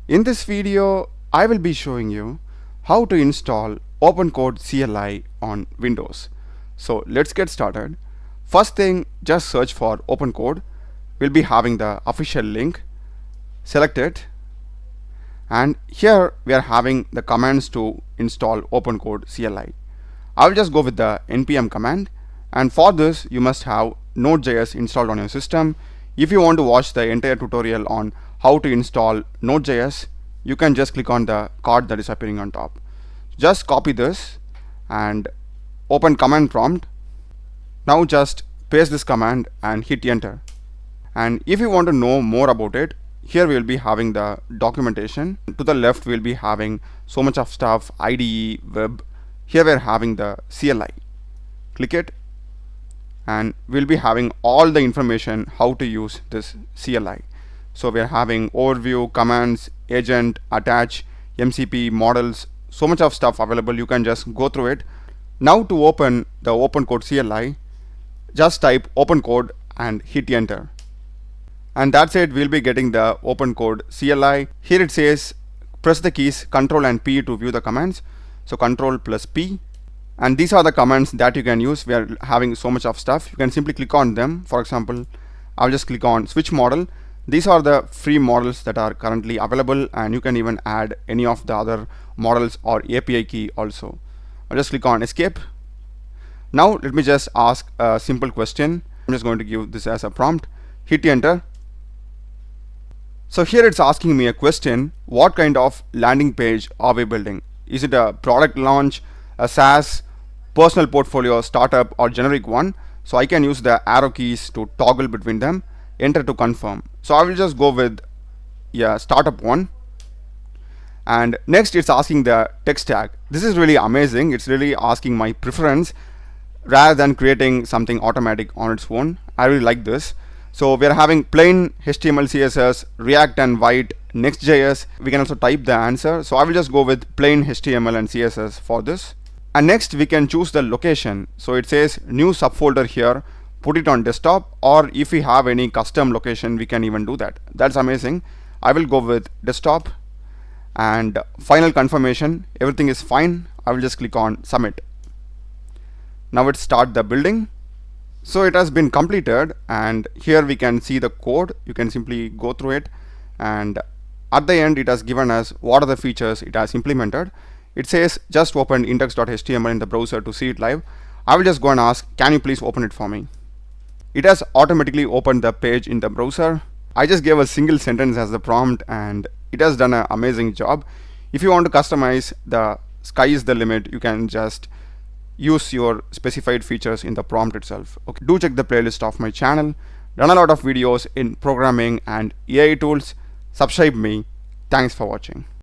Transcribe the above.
In this video, I will be showing you how to install OpenCode CLI on Windows. So let's get started. First thing, just search for OpenCode. We'll be having the official link. Select it. And here we are having the commands to install OpenCode CLI. I will just go with the npm command. And for this, you must have Node.js installed on your system. If you want to watch the entire tutorial on how to install Node.js, you can just click on the card that is appearing on top. Just copy this and open command prompt. Now just paste this command and hit enter. And if you want to know more about it, here we will be having the documentation. To the left we will be having so much of stuff, IDE, web. Here we are having the CLI. Click it and we'll be having all the information how to use this CLI. So we are having overview, commands, agent, attach, MCP, models, so much of stuff available. You can just go through it. Now to open the OpenCode CLI, just type OpenCode and hit enter. And that's it, we'll be getting the OpenCode CLI. Here it says press the keys Ctrl and P to view the commands. So Ctrl plus P. And these are the commands that you can use. We are having so much of stuff. You can simply click on them. For example, I'll just click on switch model. These are the free models that are currently available, and you can even add any of the other models or API key also. I'll just click on escape. Now let me just ask a simple question. I'm just going to give this as a prompt. Hit enter. So here it's asking me a question. What kind of landing page are we building? Is it a product launch, a SaaS, personal portfolio, startup, or generic one? So I can use the arrow keys to toggle between them. Enter to confirm. So I will just go with startup one. And next it's asking the text tag. This is really amazing. It's really asking my preference rather than creating something automatic on its own. I really like this. So we are having plain HTML, CSS, React and White, Next.js. We can also type the answer. So I will just go with plain HTML and CSS for this. And next we can choose the location. So it says new subfolder here, put it on desktop, or if we have any custom location, we can even do that. That's amazing. I will go with desktop and final confirmation. Everything is fine. I will just click on submit. Now let's start the building. So it has been completed, and here we can see the code. You can simply go through it, and at the end it has given us what are the features it has implemented. It says just open index.html in the browser to see it live. I will just go and ask, can you please open it for me? It has automatically opened the page in the browser. I just gave a single sentence as the prompt and it has done an amazing job. If you want to customize, the sky is the limit. You can just use your specified features in the prompt itself. Okay, do check the playlist of my channel. Done a lot of videos in programming and AI tools. Subscribe me. Thanks for watching.